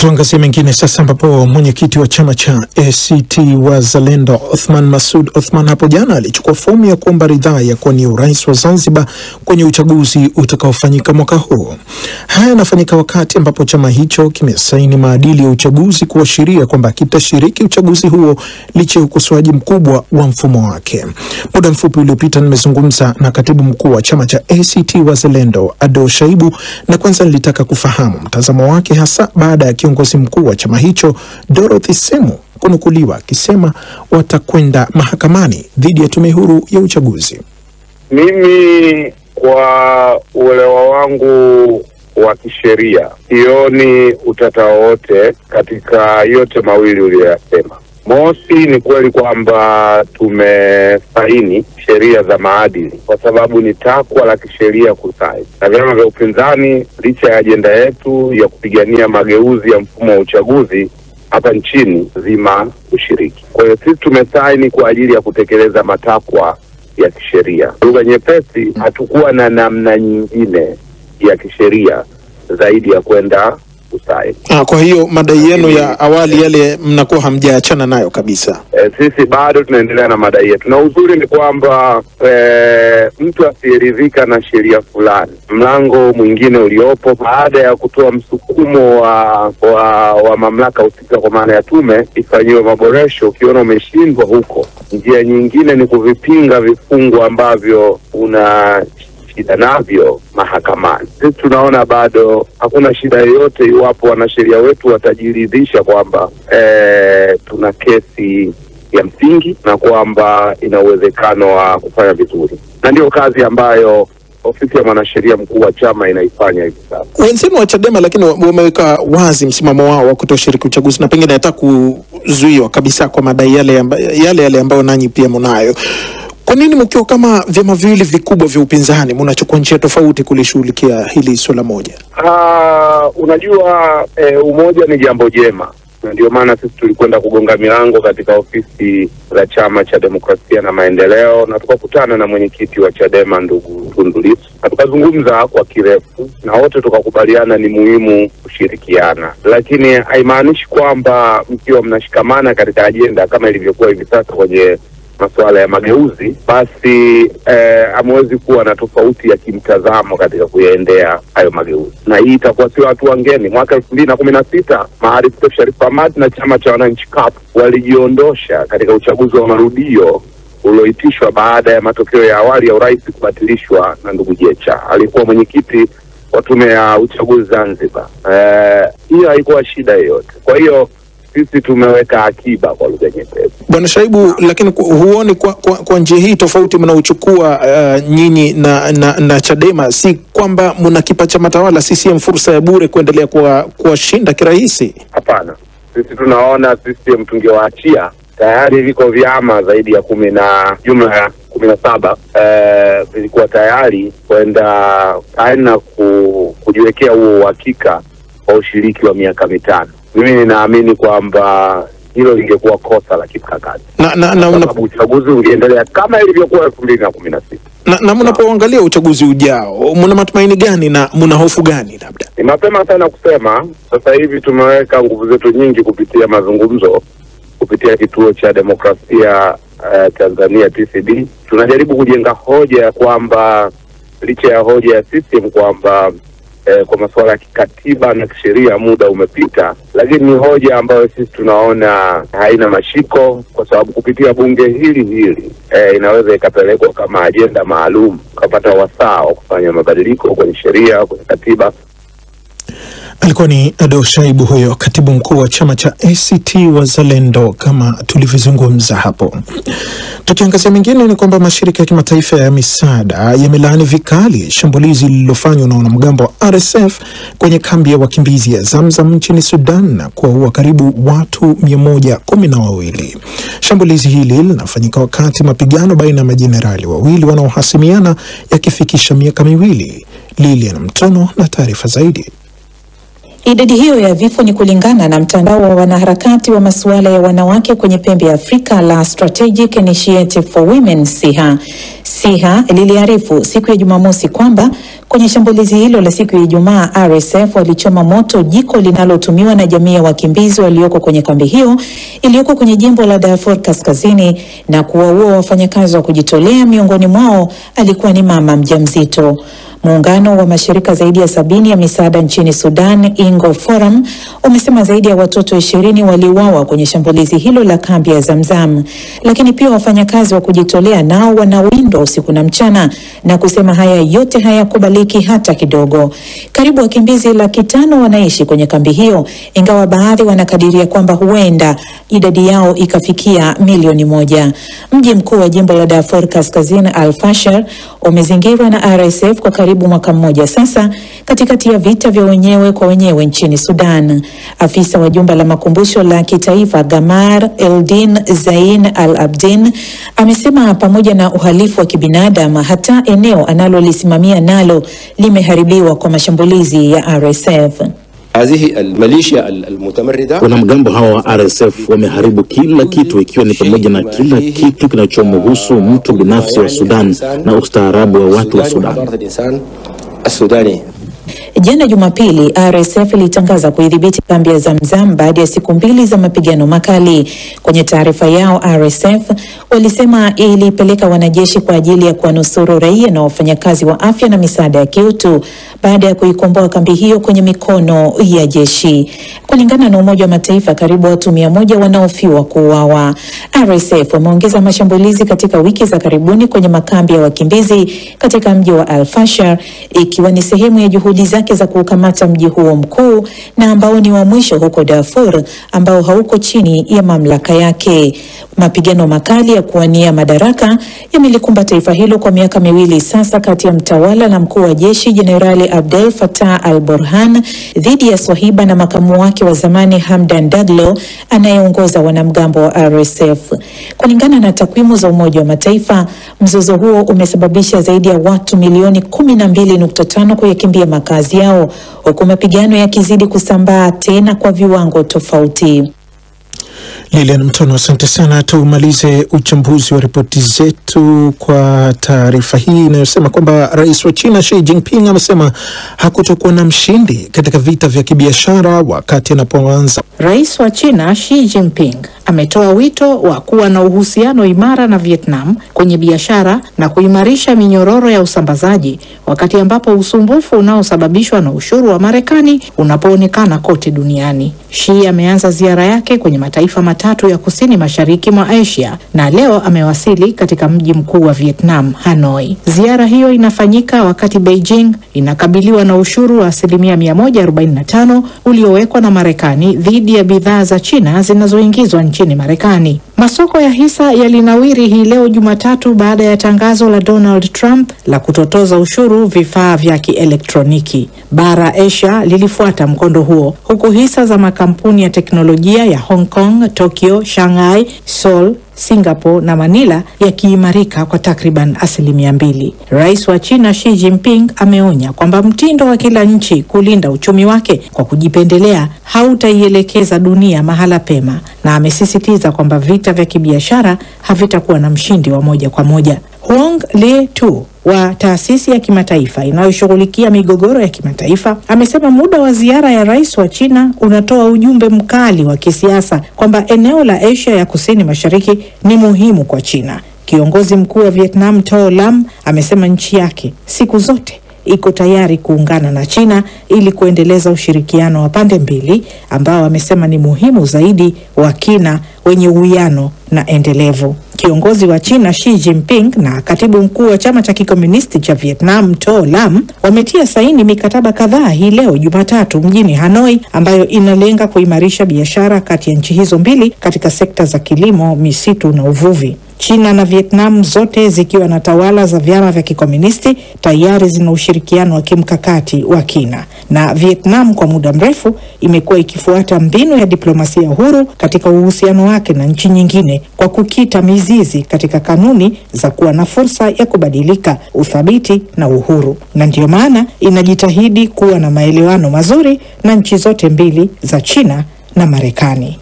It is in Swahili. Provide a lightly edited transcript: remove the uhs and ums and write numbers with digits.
Tuangazie mengine sasa, ambapo mwenyekiti wa chama cha ACT Wazalendo Othman Masoud Othman hapo jana alichukua fomu ya kuomba ridhaa ya kuwania urais wa Zanzibar kwenye uchaguzi utakaofanyika mwaka huu. Haya yanafanyika wakati ambapo chama hicho kimesaini maadili ya uchaguzi kuashiria kwamba kitashiriki uchaguzi huo licha ya ukosoaji mkubwa wa mfumo wake. Muda mfupi uliopita nimezungumza na katibu mkuu wa chama cha ACT Wazalendo Ado Shaibu, na kwanza nilitaka kufahamu mtazamo wake hasa baada ya kiongozi mkuu wa chama hicho Dorothy Semu kunukuliwa akisema watakwenda mahakamani dhidi ya tume huru ya uchaguzi. Mimi kwa uelewa wangu wa kisheria sioni utata wote katika yote mawili uliyosema. Mosi, ni kweli kwamba tumesaini sheria za maadili kwa sababu ni takwa la kisheria kusaini, na vyama vya upinzani licha ya ajenda yetu ya kupigania mageuzi ya mfumo wa uchaguzi hapa nchini zima ushiriki. Kwa hiyo sisi tumesaini kwa ajili ya kutekeleza matakwa ya kisheria. Lugha nyepesi, hatukuwa na namna nyingine ya kisheria zaidi ya kwenda kusaini. Kwa hiyo madai yenu ya awali yale mnakuwa hamjaachana nayo kabisa? Sisi bado tunaendelea na madai yetu, na uzuri ni kwamba mtu asiyeridhika na sheria fulani, mlango mwingine uliopo baada ya kutoa msukumo wa mamlaka husika kwa maana ya tume ifanyiwe maboresho, ukiona umeshindwa huko, njia nyingine ni kuvipinga vifungu ambavyo una shida navyo mahakamani. Sisi tunaona bado hakuna shida yoyote iwapo wanasheria wetu watajiridhisha kwamba tuna kesi ya msingi na kwamba ina uwezekano wa kufanya vizuri, na ndio kazi ambayo ofisi ya mwanasheria mkuu wa chama inaifanya hivi sasa. Wenzenu wa Chadema lakini wameweka wazi msimamo wao wa kutoshiriki uchaguzi na pengine hata kuzuiwa kabisa kwa madai yale ambayo nanyi pia mnayo. Kwa nini mkiwa kama vyama viwili vikubwa vya upinzani mnachukua njia tofauti kulishughulikia hili swala moja? Unajua, umoja ni jambo jema, na ndio maana sisi tulikwenda kugonga milango katika ofisi za Chama cha Demokrasia na Maendeleo, na tukakutana na mwenyekiti wa Chadema ndugu Tundu Lissu, na tukazungumza kwa kirefu, na wote tukakubaliana ni muhimu kushirikiana, lakini haimaanishi kwamba mkiwa mnashikamana katika ajenda kama ilivyokuwa hivi sasa kwenye masuala ya mageuzi, basi hamwezi kuwa na tofauti ya kimtazamo katika kuyaendea hayo mageuzi. Na hii itakuwa sio watu wangeni. Mwaka 2016 Maarif Seif Sharif Hamad na chama cha wananchi CUF walijiondosha katika uchaguzi wa marudio ulioitishwa baada ya matokeo ya awali ya urais kubatilishwa na ndugu Jecha, alikuwa mwenyekiti wa tume ya uchaguzi Zanzibar. Hiyo haikuwa shida yoyote. Kwa hiyo sisi tumeweka akiba kwa lugha nyepesi. Bwana Shaibu, lakini huoni kwa njia hii tofauti mnaochukua nyinyi na Chadema, si kwamba mnakipa chama tawala CCM fursa ya bure kuendelea kuwashinda kirahisi? Hapana. Sisi tunaona CCM tungewaachia, tayari viko vyama zaidi ya jumla ya 17 vilikuwa tayari kwenda na kujiwekea huo uhakika wa ushiriki wa miaka 5. Mimi ninaamini kwamba hilo lingekuwa kosa la kimkakati. Na uchaguzi ungeendelea kama ilivyokuwa 2016. Na mnapoangalia uchaguzi ujao, mna matumaini gani na mna hofu gani? Labda ni mapema sana kusema. Sasa hivi tumeweka nguvu zetu nyingi kupitia mazungumzo, kupitia kituo cha demokrasia Tanzania TCD. Tunajaribu kujenga hoja ya kwamba licha ya hoja ya CCM kwamba kwa masuala ya kikatiba na kisheria muda umepita, lakini ni hoja ambayo sisi tunaona haina mashiko, kwa sababu kupitia bunge hili inaweza ikapelekwa kama ajenda maalum, kupata wasaa wa kufanya mabadiliko kwenye sheria, kwenye katiba. Alikuwa ni Ado Shaibu huyo, katibu mkuu wa chama cha ACT Wazalendo kama tulivyozungumza hapo. Tukiangazia mengine ni kwamba mashirika ya kimataifa ya misaada yamelaani vikali shambulizi lililofanywa na wanamgambo wa RSF kwenye kambi ya wakimbizi ya Zamzam nchini Sudan na kuwaua karibu watu 112. Shambulizi hili linafanyika wakati mapigano baina ya majenerali wawili wanaohasimiana yakifikisha miaka 2. Lilian Mtono na taarifa zaidi. Idadi hiyo ya vifo ni kulingana na mtandao wa wanaharakati wa masuala ya wanawake kwenye pembe ya Afrika la Strategic Initiative for Women SIHA. SIHA liliarifu siku ya Jumamosi kwamba kwenye shambulizi hilo la siku ya Ijumaa, RSF walichoma moto jiko linalotumiwa na jamii ya wakimbizi walioko kwenye kambi hiyo iliyoko kwenye jimbo la Darfur Kaskazini na kuwaua wafanyakazi wa kujitolea, miongoni mwao alikuwa ni mama mjamzito. Muungano wa mashirika zaidi ya 70 ya misaada nchini Sudan, Ingo Forum, umesema zaidi ya watoto 20 waliuawa kwenye shambulizi hilo la kambi ya Zamzam. Lakini pia wafanyakazi wa kujitolea nao wanawindwa usiku na mchana, na kusema haya yote hayakubaliki hata kidogo. Karibu wakimbizi 500,000 wanaishi kwenye kambi hiyo, ingawa baadhi wanakadiria kwamba huenda idadi yao ikafikia milioni 1. Mji mkuu wa jimbo la Darfur Kaskazini, Al-Fasher, umezingirwa na RSF kwa karibu mwaka mmoja sasa, katikati ya vita vya wenyewe kwa wenyewe nchini Sudan. Afisa wa jumba la makumbusho la kitaifa Gamar Eldin Zain Al-Abdin amesema pamoja na uhalifu wa kibinadamu, hata eneo analolisimamia nalo limeharibiwa kwa mashambulizi ya RSF. Wanamgambo hawa wa RSF wameharibu kila kitu, ikiwa ni pamoja na kila kitu kinachomhusu mtu binafsi wa Sudan na ustaarabu wa watu wa Sudan. Jana Jumapili, RSF ilitangaza kuidhibiti kambi ya Zamzam baada ya siku 2 za mapigano makali. Kwenye taarifa yao, RSF walisema ilipeleka wanajeshi kwa ajili ya kuwanusuru raia na wafanyakazi wa afya na misaada ya kiutu baada ya kuikomboa kambi hiyo kwenye mikono ya jeshi. Kulingana na Umoja wa Mataifa, karibu watu 100 wanaofiwa kuuawa. RSF wameongeza mashambulizi katika wiki za karibuni kwenye makambi ya wakimbizi katika mji wa Al-Fasher, ikiwa ni sehemu ya juhudi zake za kukamata mji huo mkuu na ambao ni wa mwisho huko Darfur, ambao hauko chini ya mamlaka yake. Mapigano makali ya kuwania madaraka yamelikumba taifa hilo kwa miaka 2 sasa, kati ya mtawala na mkuu wa jeshi Jenerali Abdel Fattah al-Burhan dhidi ya swahiba na makamu wake wa zamani Hamdan Daglo anayeongoza wanamgambo wa RSF. Kulingana na takwimu za Umoja wa Mataifa, mzozo huo umesababisha zaidi ya watu milioni 12.5 kuyakimbia makazi yao, huku mapigano yakizidi kusambaa tena kwa viwango tofauti. Lilian Mtono, asante sana. Tumalize uchambuzi wa ripoti zetu kwa taarifa hii inayosema kwamba Rais wa China Xi Jinping amesema hakutokuwa na mshindi katika vita vya kibiashara wakati anapoanza. Rais wa China Xi Jinping ametoa wito wa kuwa na uhusiano imara na Vietnam kwenye biashara na kuimarisha minyororo ya usambazaji, wakati ambapo usumbufu unaosababishwa na ushuru wa Marekani unapoonekana kote duniani. Xi ameanza ziara yake kwenye mataifa matatu ya kusini mashariki mwa Asia na leo amewasili katika mji mkuu wa Vietnam, Hanoi. Ziara hiyo inafanyika wakati Beijing inakabiliwa na ushuru wa 145% uliowekwa na Marekani dhidi ya bidhaa za China zinazoingizwa nchini Marekani. Masoko ya hisa yalinawiri hii leo Jumatatu baada ya tangazo la Donald Trump la kutotoza ushuru vifaa vya kielektroniki. Bara Asia lilifuata mkondo huo, huku hisa za makampuni ya teknolojia ya Hong Kong, Tokyo, Shanghai, Seoul, Singapore na Manila yakiimarika kwa takriban 2%. Rais wa China Xi Jinping ameonya kwamba mtindo wa kila nchi kulinda uchumi wake kwa kujipendelea hautaielekeza dunia mahala pema, na amesisitiza kwamba vita vya kibiashara havitakuwa na mshindi wa moja kwa moja. Huang Letu wa taasisi ya kimataifa inayoshughulikia migogoro ya kimataifa amesema muda wa ziara ya rais wa China unatoa ujumbe mkali wa kisiasa kwamba eneo la Asia ya kusini mashariki ni muhimu kwa China. Kiongozi mkuu wa Vietnam To Lam amesema nchi yake siku zote iko tayari kuungana na China ili kuendeleza ushirikiano wa pande mbili ambao amesema ni muhimu zaidi, wa kina, wenye uwiano na endelevu. Kiongozi wa China Xi Jinping na katibu mkuu wa chama cha kikomunisti cha Vietnam To Lam wametia saini mikataba kadhaa hii leo Jumatatu mjini Hanoi, ambayo inalenga kuimarisha biashara kati ya nchi hizo mbili katika sekta za kilimo, misitu na uvuvi. China na Vietnam, zote zikiwa na tawala za vyama vya kikomunisti, tayari zina ushirikiano wa kimkakati wa kina, na Vietnam kwa muda mrefu imekuwa ikifuata mbinu ya diplomasia huru katika uhusiano wake na nchi nyingine kwa kukita mizizi katika kanuni za kuwa na fursa ya kubadilika, uthabiti na uhuru, na ndio maana inajitahidi kuwa na maelewano mazuri na nchi zote mbili za China na Marekani.